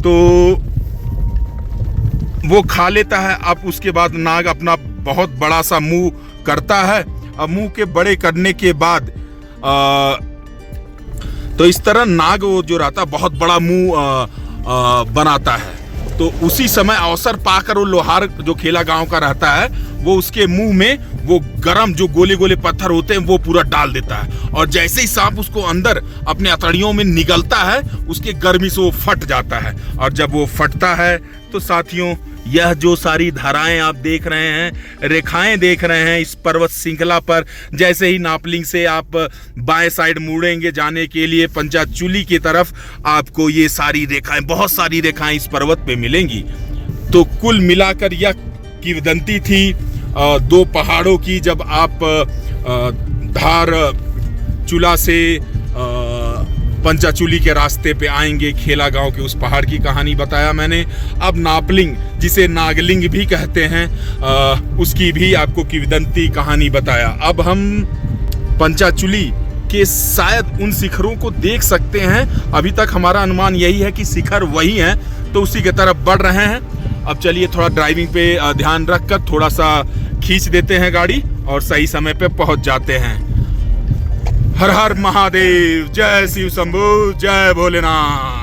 तो वो खा लेता है। अब उसके बाद नाग अपना बहुत बड़ा सा मुंह करता है। अब मुंह के बड़े करने के बाद तो इस तरह नाग वो जो रहता है बहुत बड़ा मुंह बनाता है। तो उसी समय अवसर पाकर वो लोहार जो खेला गांव का रहता है वो उसके मुंह में वो गरम जो गोले गोले पत्थर होते हैं वो पूरा डाल देता है। और जैसे ही सांप उसको अंदर अपने अतड़ियों में निगलता है उसके गर्मी से वो फट जाता है। और जब वो फटता है तो साथियों यह जो सारी धाराएं आप देख रहे हैं, रेखाएं देख रहे हैं इस पर्वत श्रृंखला पर, जैसे ही नापलिंग से आप बाएं साइड मुड़ेंगे जाने के लिए पंचाचूली की तरफ, आपको ये सारी रेखाएं, बहुत सारी रेखाएं इस पर्वत पे मिलेंगी। तो कुल मिलाकर यह किंवदंती थी 2 पहाड़ों की। जब आप धार चूला से पंचाचूली के रास्ते पे आएंगे, खेला गांव के उस पहाड़ की कहानी बताया मैंने। अब नापलिंग जिसे नागलिंग भी कहते हैं उसकी भी आपको किंवदंती कहानी बताया। अब हम पंचाचूली के शायद उन शिखरों को देख सकते हैं। अभी तक हमारा अनुमान यही है कि शिखर वही हैं, तो उसी की तरफ बढ़ रहे हैं। अब चलिए थोड़ा ड्राइविंग पे ध्यान रखकर थोड़ा सा खींच देते हैं गाड़ी और सही समय पे पहुंच जाते हैं। हर हर महादेव, जय शिव शंभू, जय भोलेनाथ।